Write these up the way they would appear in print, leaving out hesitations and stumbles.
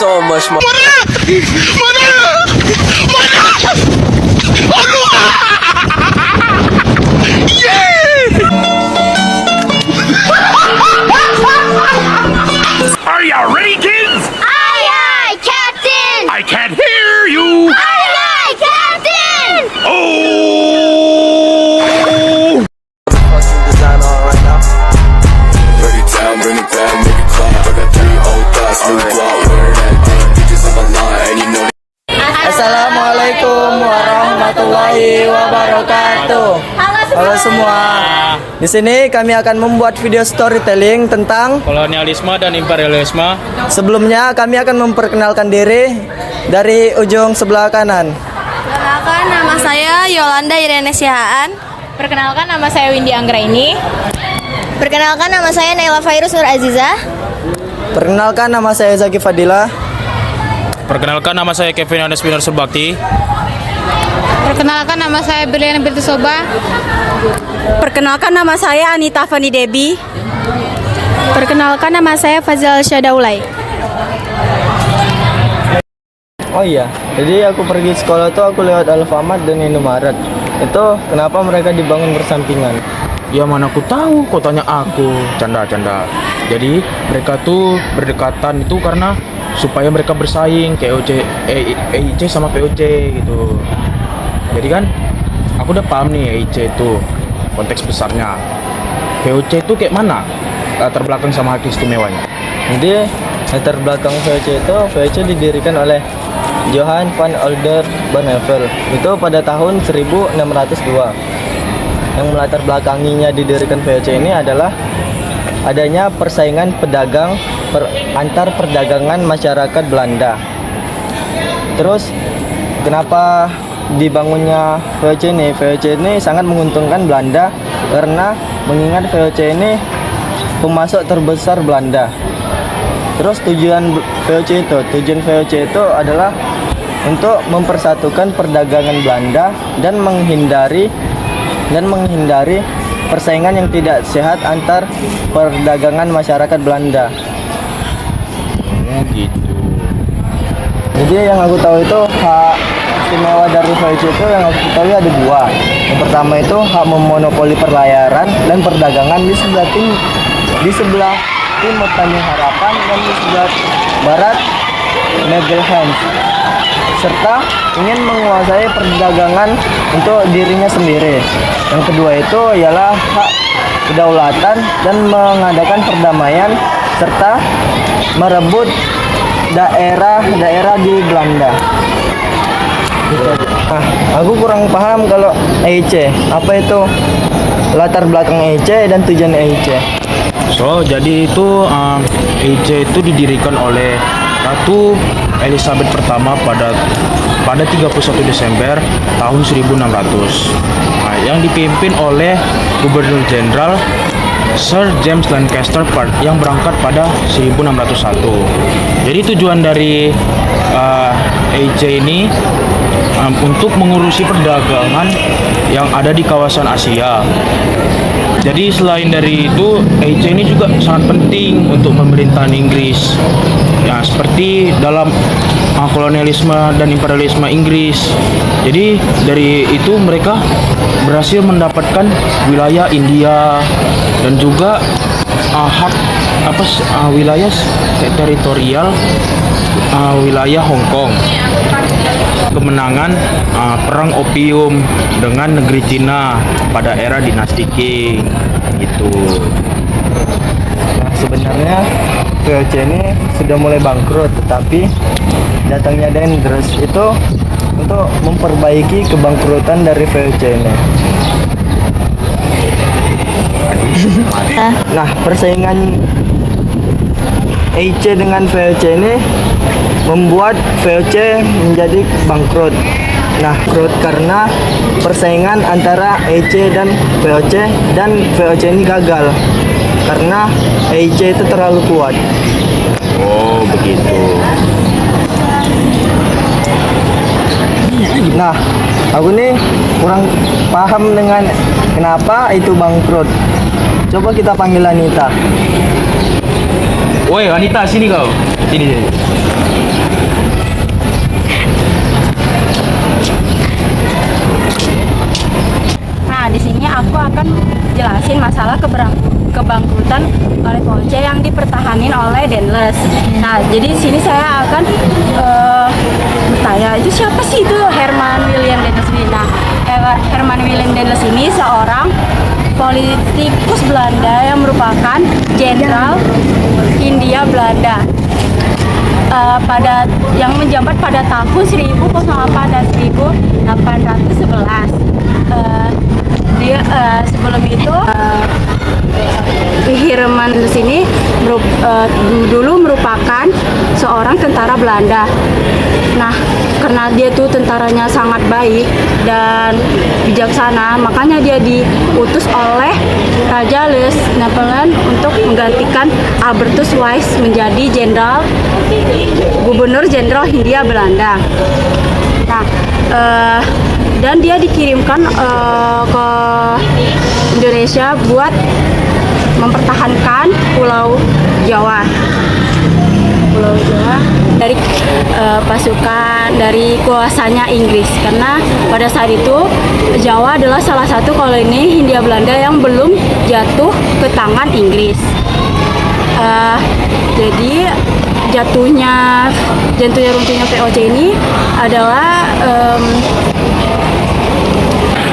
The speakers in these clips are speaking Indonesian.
so much more. Are you ready, kids? Aye, aye, Captain! I can't hear you. Aye, aye, Captain! Oh! Fucking design on right now. Break it down, bring it back, make it clap. I got 3 old thoughts, new guap, wear that thing, bitches on my line, and you know Assalamualaikum warahmatullahi wabarakatuh. Halo semua. Di sini kami akan membuat video storytelling tentang kolonialisme dan imperialisme. sebelumnya kami akan memperkenalkan diri dari ujung sebelah kanan. Perkenalkan, nama saya Yolanda Irene Sihaan. Perkenalkan, nama saya Windy Anggraini. Perkenalkan, nama saya Naila Fairuz Nur Azizah. Perkenalkan, nama saya Zaki Fadila. Perkenalkan, nama saya Kevin Anes Binar Subakti. Perkenalkan, nama saya Berliana Birtusoba. Perkenalkan, nama saya Anita Fani Debi. Perkenalkan, nama saya Fazal Syadaulay. Oh iya, jadi aku pergi sekolah tuh aku lewat Alfamart dan Indomaret. Itu kenapa mereka dibangun bersampingan? Ya mana aku tahu, kok tanya aku. Canda. Jadi mereka tuh berdekatan itu karena supaya mereka bersaing kayak EIC sama POC gitu. Jadi kan aku udah paham nih EIC itu konteks besarnya. POC itu kayak mana latar belakang sama hak istimewanya? Jadi latar belakang VOC didirikan oleh Johan van Older Barneveld itu pada tahun 1602. Yang melatar belakanginya didirikan VOC ini adalah adanya persaingan pedagang antar perdagangan masyarakat Belanda. Terus kenapa dibangunnya VOC ini? VOC ini sangat menguntungkan Belanda karena mengingat VOC ini pemasok terbesar Belanda. Terus tujuan VOC itu adalah untuk mempersatukan perdagangan Belanda dan menghindari persaingan yang tidak sehat antar perdagangan masyarakat Belanda. Oh gitu. Jadi yang aku tahu itu hak istimewa dari VOC itu yang aku tahu ada 2. Yang pertama itu hak memonopoli perlayaran dan perdagangan di sebelah timur Tanjung Harapan dan di sebelah barat Magelhans, serta ingin menguasai perdagangan untuk dirinya sendiri. Yang kedua itu ialah hak kedaulatan dan mengadakan perdamaian serta merebut daerah-daerah di Belanda. Nah, aku kurang paham kalau EIC. Apa itu latar belakang EIC dan tujuan EIC? So, jadi itu EIC itu didirikan oleh Ratu Elizabeth pertama pada 31 Desember tahun 1600. Nah, yang dipimpin oleh Gubernur Jenderal Sir James Lancaster yang berangkat pada 1601. Jadi tujuan dari EIC ini untuk mengurusi perdagangan yang ada di kawasan Asia. Jadi selain dari itu, EIC ini juga sangat penting untuk pemerintahan Inggris. Ya, seperti dalam kolonialisme dan imperialisme Inggris. Jadi dari itu mereka berhasil mendapatkan wilayah India dan juga wilayah teritorial wilayah Hong Kong. Kemenangan perang opium dengan negeri Cina pada era dinasti Qing gitu. Nah, sebenarnya VOC ini sudah mulai bangkrut, tetapi datangnya Dangerous itu untuk memperbaiki kebangkrutan dari VOC ini. Nah, persaingan EIC dengan VOC ini membuat VOC menjadi bangkrut. Nah, bangkrut karena persaingan antara EIC dan VOC ini gagal karena EIC itu terlalu kuat. Oh begitu. Nah, aku nih kurang paham dengan kenapa itu bangkrut. Coba kita panggil Anita. Woi Anita, sini kau. Sini. akan jelasin masalah kebangkrutan oleh VOC yang dipertahanin oleh Dendles. Nah, jadi di sini saya akan bertanya, itu siapa sih itu Herman Willem Dendles ini? Nah, Herman Willem Dendles ini seorang politikus Belanda yang merupakan jenderal Hindia Belanda. Yang menjabat pada tahun 1008 dan 1811. Sebelum itu Herman Dendles ini dulu merupakan seorang tentara Belanda. Nah, karena dia tuh tentaranya sangat baik dan bijaksana, makanya dia diutus oleh Raja Louis Napoleon untuk menggantikan Albertus Wyss menjadi Gubernur Jenderal Hindia Belanda. Nah, dan dia dikirimkan ke Indonesia buat mempertahankan Pulau Jawa dari pasukan dari kuasanya Inggris, karena pada saat itu Jawa adalah salah satu koloni Hindia Belanda yang belum jatuh ke tangan Inggris. Jadi jatuhnya runtuhnya VOC ini adalah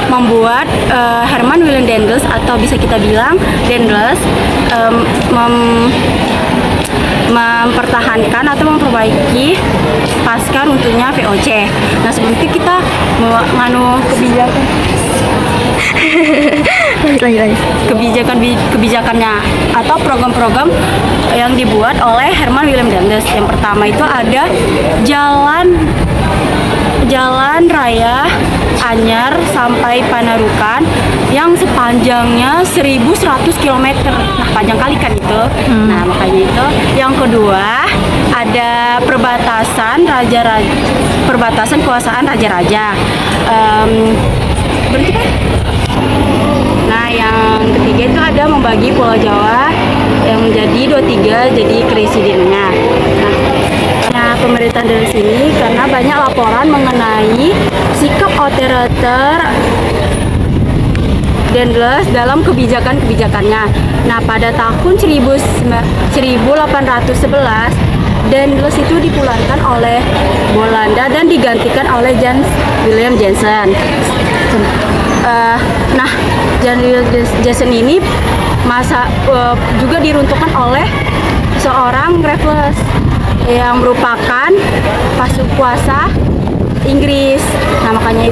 membuat Herman Willem Dendles, atau bisa kita bilang Dendles, mempertahankan atau memperbaiki pasca runtuhnya VOC. Nah, sebelum itu kita menganu kebijakannya atau program-program yang dibuat oleh Herman Willem Dendles. Yang pertama itu ada jalan raya Anyar sampai Panarukan yang sepanjangnya 1100 km. Nah, panjang kali kan itu. Nah, makanya itu. Yang kedua, ada perbatasan kekuasaan raja-raja. Berarti kan? Nah, yang ketiga itu ada membagi Pulau Jawa yang menjadi 23 jadi presidennya. Nah, pemerintahan dari sini karena banyak laporan mengenai sikap otoriter Dendles dalam kebijakannya. Nah, pada tahun 1811 Dendles itu dipulangkan oleh Belanda dan digantikan oleh Jan Willem Jansen. Nah, Jan Willem Jansen ini juga diruntuhkan oleh seorang Raffles yang merupakan pasuk kuasa Inggris. Nah, makanya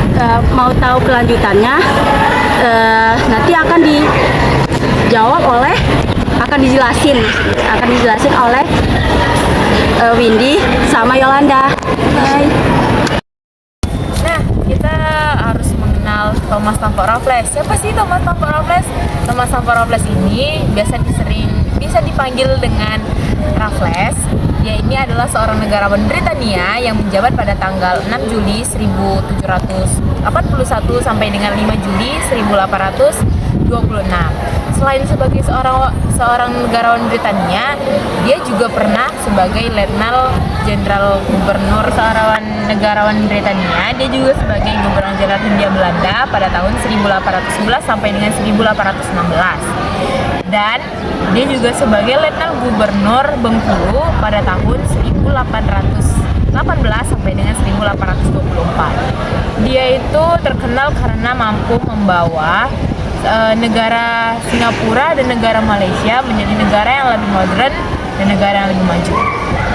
mau tahu kelanjutannya nanti akan dijelasin oleh Windy sama Yolanda. Bye. Nah, kita harus mengenal Thomas Sankara Raffles. Siapa sih Thomas Sankara Raffles? Thomas Sankara Raffles ini bisa dipanggil dengan Raffles. Dia ini adalah seorang negarawan Britania yang menjabat pada tanggal 6 Juli 1781 sampai dengan 5 Juli 1826. Selain sebagai seorang negarawan Britania, dia juga pernah sebagai Letnan Jenderal Gubernur seorang negarawan Britania. Dia juga sebagai Gubernur Jenderal Hindia Belanda pada tahun 1811 sampai dengan 1816. Dan dia juga sebagai Letnan Gubernur Bengkulu pada tahun 1818 sampai dengan 1824. Dia itu terkenal karena mampu membawa negara Singapura dan negara Malaysia menjadi negara yang lebih modern dan negara yang lebih maju.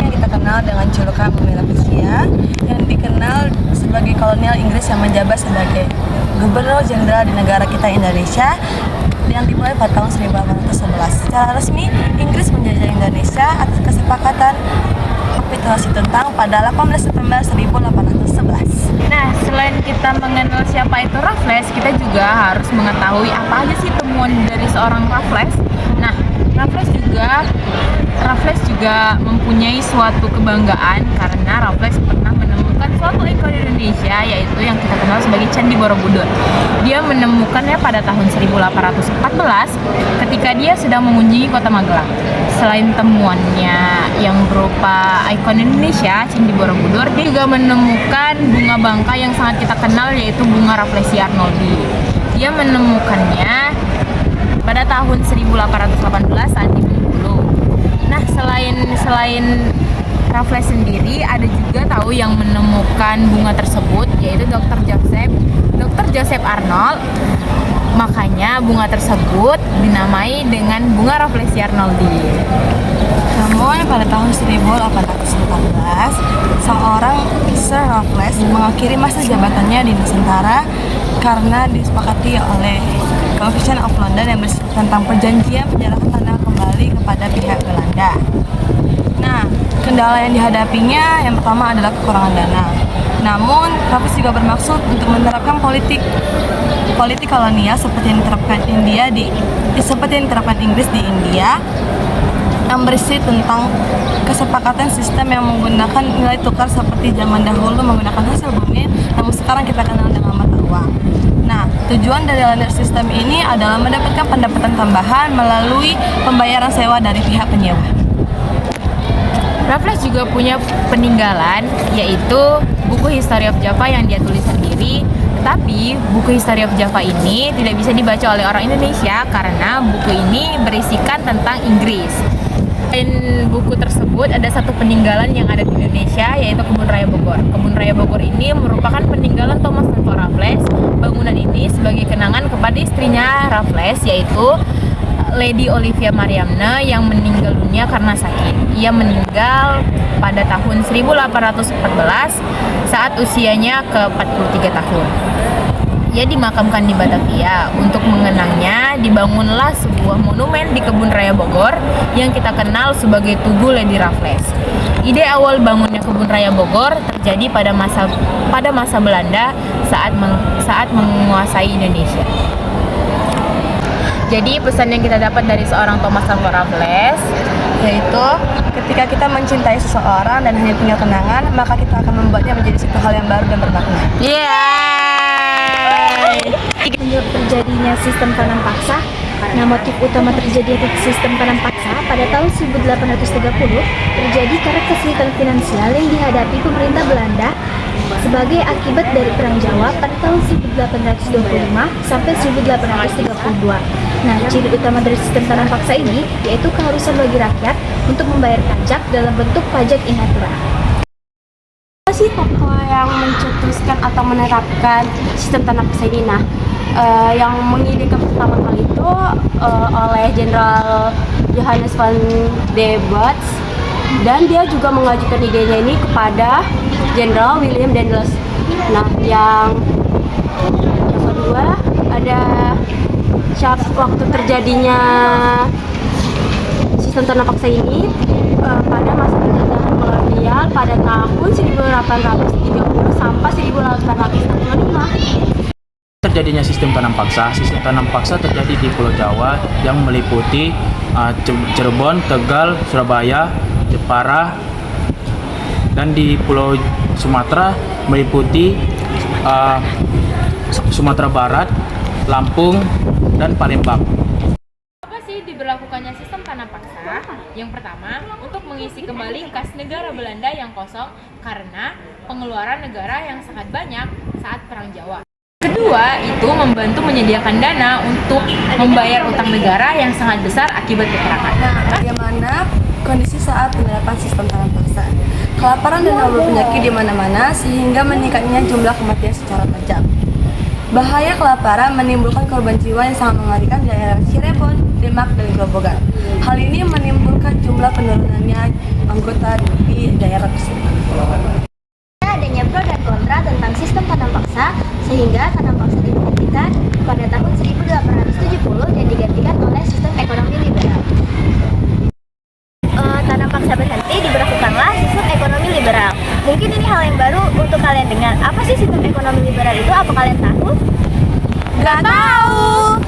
Yang kita kenal dengan julukan Bumi Lapisia, yang dikenal sebagai kolonial Inggris yang menjabat sebagai Gubernur Jenderal di negara kita Indonesia, yang dimulai pada tahun 1811. Secara resmi, Inggris menjajah Indonesia atas kesepakatan kapitulasi tentang pada 18 September 1811. Nah, selain kita mengenal siapa itu Raffles, kita juga harus mengetahui apa aja sih temuan dari seorang Raffles. Nah, Raffles juga mempunyai suatu kebanggaan karena Raffles pernah menemukan suatu ikon di Indonesia, yaitu yang kita kenal sebagai Candi Borobudur. Dia menemukannya pada tahun 1814 ketika dia sedang mengunjungi kota Magelang. Selain temuannya yang berupa ikon Indonesia, Candi Borobudur, dia juga menemukan bunga bangkai yang sangat kita kenal, yaitu bunga Rafflesia arnoldii. Dia menemukannya tahun 1818 saat di Bengkulu. Nah, selain Raffles sendiri, ada juga tahu yang menemukan bunga tersebut, yaitu Dr. Joseph Arnold. Makanya bunga tersebut dinamai dengan bunga Rafflesia arnoldii. Namun pada tahun 1814, seorang Sir Raffles mengakhiri masa jabatannya di Nusantara karena disepakati oleh Convention of London yang bersifat tentang perjanjian penyerahan tanah kembali kepada pihak Belanda. Nah, kendala yang dihadapinya yang pertama adalah kekurangan dana. Namun, Raffles juga bermaksud untuk menerapkan politik kolonial seperti yang diterapkan Inggris di India, yang berisi tentang kesepakatan sistem yang menggunakan nilai tukar seperti zaman dahulu menggunakan hasil bumi, namun sekarang kita kenal dengan mata uang. Nah, tujuan dari lender sistem ini adalah mendapatkan pendapatan tambahan melalui pembayaran sewa dari pihak penyewa. Raffles juga punya peninggalan, yaitu buku History of Java yang dia tulis sendiri. Tetapi buku History of Java ini tidak bisa dibaca oleh orang Indonesia karena buku ini berisikan tentang Inggris. Selain buku tersebut, ada satu peninggalan yang ada di Indonesia, yaitu Kebun Raya Bogor. Kebun Raya Bogor ini merupakan peninggalan Thomas Stamford Raffles. Bangunan ini sebagai kenangan kepada istrinya Raffles, yaitu Lady Olivia Mariamne, yang meninggal dunia karena sakit. Ia meninggal pada tahun 1814 saat usianya ke-43 tahun. Ia dimakamkan di Batavia. Untuk mengenangnya, dibangunlah sebuah monumen di Kebun Raya Bogor yang kita kenal sebagai Tugu Lady Raffles. Ide awal bangunnya Kebun Raya Bogor terjadi pada masa Belanda saat menguasai Indonesia. Jadi pesan yang kita dapat dari seorang Thomas Stamford Raffles Yaitu, ketika kita mencintai seseorang dan hanya tinggal kenangan, maka kita akan membuatnya menjadi suatu hal yang baru dan bermakna. Penyebab terjadinya sistem tanam paksa. Nah, motif utama terjadinya sistem tanam paksa pada tahun 1830 terjadi karena kesulitan finansial yang dihadapi pemerintah Belanda sebagai akibat dari Perang Jawa pada tahun 1825 sampai 1832. Nah, ciri utama dari sistem tanam paksa ini yaitu keharusan bagi rakyat untuk membayar pajak dalam bentuk pajak in natura. Apa sih tokoh yang mencetuskan atau menerapkan sistem tanam paksa ini? Nah, yang mengidekan pertama kali itu oleh Jenderal Johannes van de Bosch, dan dia juga mengajukan idenya ini kepada Jenderal William Daendels. Nah, yang kedua ada waktu terjadinya sistem tanam paksa ini pada masa penjajahan kolonial pada tahun 1830 sampai 1845. Terjadinya sistem tanam paksa terjadi di Pulau Jawa yang meliputi Cirebon, Tegal, Surabaya, Jepara, dan di Pulau Sumatera meliputi Sumatera Barat, Lampung, dan Palembang. Apa sih diberlakukannya sistem tanam paksa? Yang pertama, untuk mengisi kembali kas negara Belanda yang kosong karena pengeluaran negara yang sangat banyak saat Perang Jawa. Kedua, itu membantu menyediakan dana untuk membayar utang negara yang sangat besar akibat peperangan. Nah, bagaimana kondisi saat penerapan sistem tanam paksa? Kelaparan dan wabah penyakit di mana-mana sehingga meningkatnya jumlah kematian secara tajam. Bahaya kelaparan menimbulkan korban jiwa yang sangat mengerikan di daerah Cirebon, Demak, dan Grobogan. Hal ini menimbulkan jumlah penurunannya anggota di daerah tersebut. Adanya pro dan kontra tentang sistem tanam paksa, sehingga tanam paksa diberhentikan pada tahun 1870 dan digantikan oleh sistem ekonomi liberal. Tanam paksa berhenti, diberlakukanlah sistem ekonomi liberal. Mungkin ini hal yang baru untuk kalian dengar. Apa sih sistem ekonomi liberal itu? Apa kalian tahu? Gak tahu!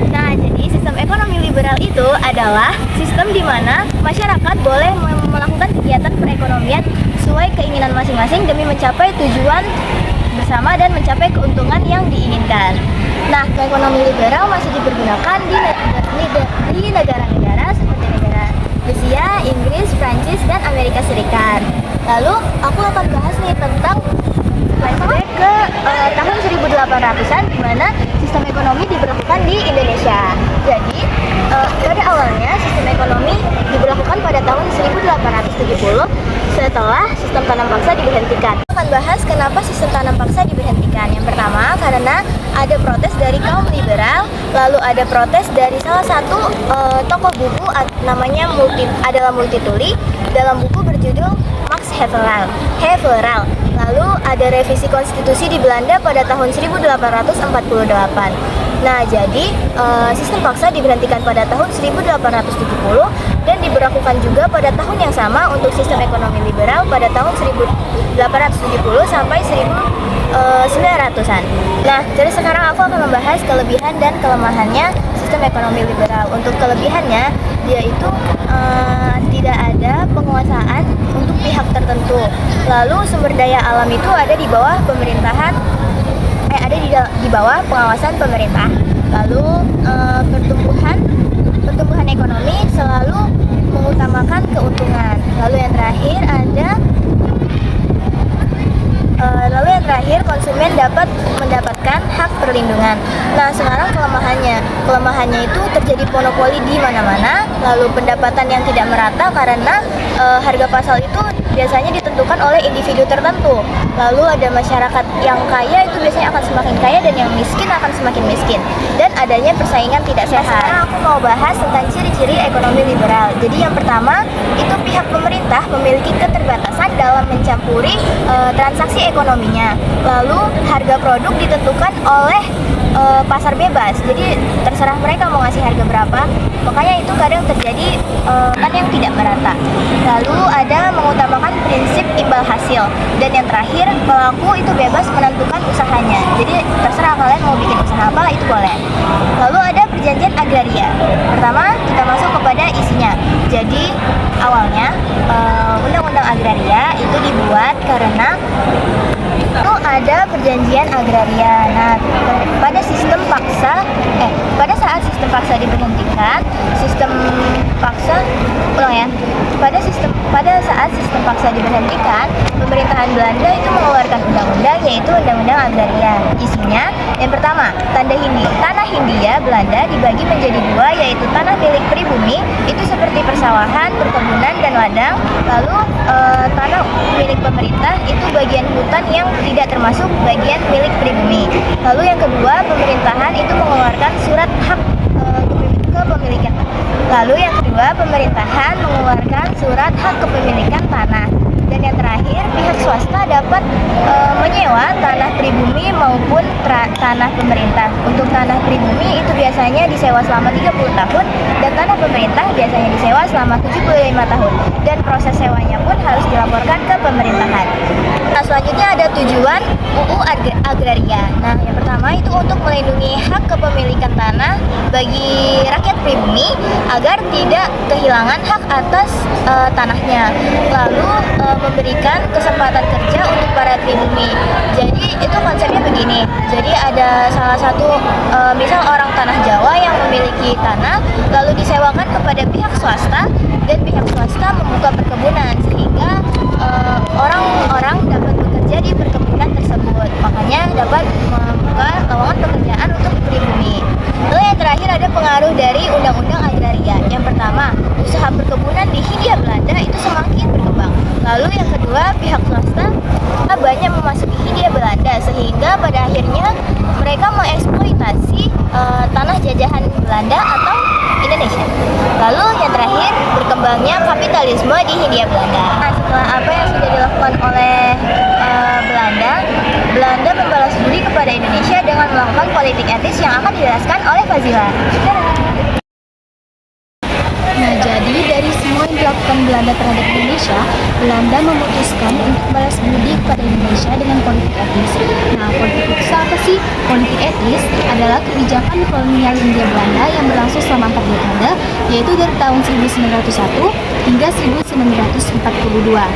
Nah, jadi sistem ekonomi liberal itu adalah sistem di mana masyarakat boleh melakukan kegiatan perekonomian sesuai keinginan masing-masing demi mencapai tujuan bersama dan mencapai keuntungan yang diinginkan. Nah, ekonomi liberal masih dipergunakan di negara-negara seperti negara Rusia, Inggris, Prancis, dan Amerika Serikat. Lalu, aku akan bahas nih tentang flashback ke tahun 1800-an di mana sistem ekonomi diberlakukan di Indonesia. Jadi, tahun 1870 setelah sistem tanam paksa diberhentikan. Kita akan bahas kenapa sistem tanam paksa diberhentikan. Yang pertama, karena ada protes dari kaum liberal, lalu ada protes dari salah satu tokoh buku namanya adalah Multatuli dalam buku berjudul Max Havelaar. Lalu ada revisi konstitusi di Belanda pada tahun 1848. Nah, jadi sistem paksa diberhentikan pada tahun 1870 dan diberlakukan juga pada tahun yang sama untuk sistem ekonomi liberal pada tahun 1870 sampai 1900-an. Nah, jadi sekarang aku akan membahas kelebihan dan kelemahannya sistem ekonomi liberal. Untuk kelebihannya, yaitu tidak ada penguasaan untuk pihak tertentu. Lalu sumber daya alam itu ada di bawah pemerintahan, di bawah pengawasan pemerintah. Lalu pertumbuhan ekonomi selalu mengutamakan keuntungan. Lalu yang terakhir konsumen dapat mendapatkan hak perlindungan. Nah, sekarang kelemahannya itu terjadi monopoli di mana-mana, lalu pendapatan yang tidak merata karena harga pasar itu biasanya ditentukan oleh individu tertentu. Lalu ada masyarakat yang kaya itu biasanya akan semakin kaya dan yang miskin akan semakin miskin. Dan adanya persaingan tidak sehat. Sekarang aku mau bahas tentang ciri-ciri ekonomi liberal. Jadi yang pertama, itu pihak pemerintah memiliki keterbatasan dalam mencampuri transaksi ekonominya. Lalu harga produk ditentukan oleh pasar bebas, jadi terserah mereka mau ngasih harga berapa. Makanya itu kadang terjadi kan yang tidak merata. Lalu ada mengutamakan prinsip imbal hasil. Dan yang terakhir, pelaku itu bebas menentukan usahanya. Jadi terserah kalian mau bikin usaha apa, itu boleh. Lalu ada perjanjian agraria. Pertama, kita masuk kepada isinya. Jadi awalnya undang-undang agraria itu dibuat karena itu ada perjanjian agraria. Nah, pada saat sistem paksa diberhentikan, pada saat sistem paksa diberhentikan, pemerintahan Belanda itu mengeluarkan undang-undang, yaitu undang-undang agraria. Isinya, yang pertama, tanah Hindia Belanda dibagi menjadi dua, yaitu tanah milik pribumi itu seperti persawahan, perkebunan, dan ladang. Lalu tanah milik pemerintah itu bagian hutan yang tidak termasuk bagian milik pribumi. Lalu yang kedua, pemerintahan itu mengeluarkan surat hak kepemilikan. Lalu yang kedua, pemerintahan mengeluarkan surat hak kepemilikan tanah. Dan yang terakhir, pihak swasta dapat menyewa tanah pribumi maupun tanah pemerintah. Untuk tanah pribumi itu biasanya disewa selama 30 tahun dan tanah pemerintah biasanya disewa selama 75 tahun. Dan proses sewanya pun harus dilaporkan ke pemerintahan. Nah, selanjutnya ada tujuan UU Agraria. Nah, yang pertama itu untuk melindungi hak kepemilikan tanah bagi rakyat pribumi agar tidak kehilangan hak atas tanahnya. Lalu memberikan kesempatan kerja untuk para pribumi. Jadi itu konsepnya begini. Jadi ada salah satu misal orang tanah Jawa yang memiliki tanah lalu disewakan kepada pihak swasta dan pihak swasta membuka perkebunan sehingga orang-orang dapat bekerja di perkebunan tersebut. Makanya dapat membuka lowongan pekerjaan untuk pribumi. Lalu yang terakhir ada pengaruh dari undang-undang agraria. Yang pertama, usaha perkebunan di Hindia Belanda itu semakin berkembang. Lalu yang kedua, pihak swasta banyak memasuki Hindia Belanda sehingga pada akhirnya mereka mengeksploitasi tanah jajahan Belanda atau Indonesia. Lalu yang terakhir, berkembangnya kapitalisme di Hindia Belanda. Nah, setelah apa yang sudah dilakukan oleh Belanda membalas budi kepada Indonesia dengan melakukan politik etis yang akan dijelaskan oleh Fazila. Nah, jadi dari semua yang dilakukan Belanda terhadap Indonesia, Belanda memutuskan untuk balas budi kepada Indonesia dengan politik etis. Nah, politik etis apa sih? Politik etis adalah kebijakan kolonial Hindia Belanda yang berlangsung selama 4 dekade, yaitu dari tahun 1901 hingga 1942.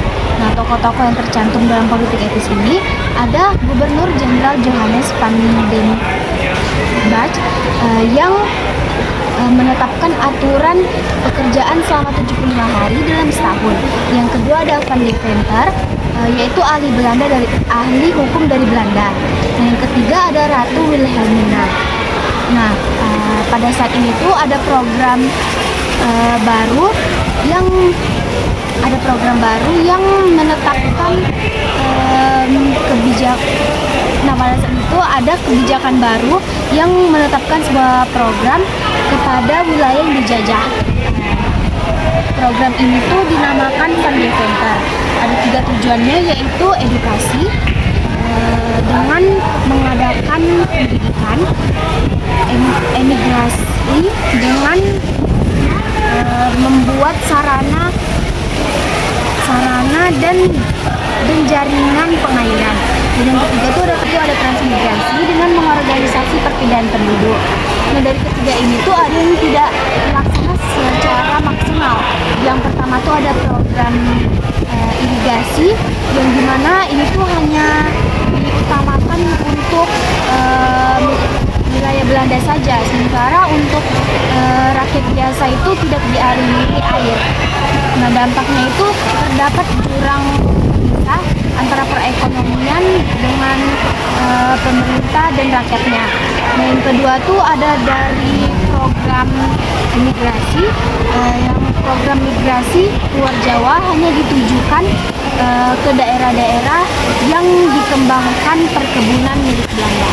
Nah, tokoh-tokoh yang tercantum dalam politik etis ini ada Gubernur Jenderal Johannes van den Burg yang menetapkan aturan pekerjaan selama 75 hari dalam setahun. Yang kedua ada Van Deventer, yaitu ahli hukum dari Belanda. Nah, yang ketiga ada Ratu Wilhelmina. Nah, pada saat ini tuh ada program baru yang ada program baru yang menetapkan Nah, pada saat itu ada kebijakan baru yang menetapkan sebuah program kepada wilayah yang dijajah. Program ini tuh dinamakan Family Center. Ada 3 tujuannya, yaitu edukasi, dengan mengadakan pendidikan, emigrasi, dengan membuat sarana dan jaringan pengairan. Dan yang ketiga itu ada transmigrasi dengan mengorganisasi perpindahan penduduk. Nah, dari ketiga ini tuh ada yang tidak dilaksanakan secara maksimal. Yang pertama tuh ada program irigasi, yang dimana ini tuh hanya diutamakan untuk wilayah Belanda saja, sementara untuk rakyat biasa itu tidak dialiri air. Nah, dampaknya itu terdapat jurang pisah antara perekonomian dengan pemerintah dan rakyatnya. Nah, yang kedua tuh ada dari program imigrasi, yang program migrasi luar Jawa hanya ditujukan ke daerah-daerah yang dikembangkan perkebunan milik Belanda.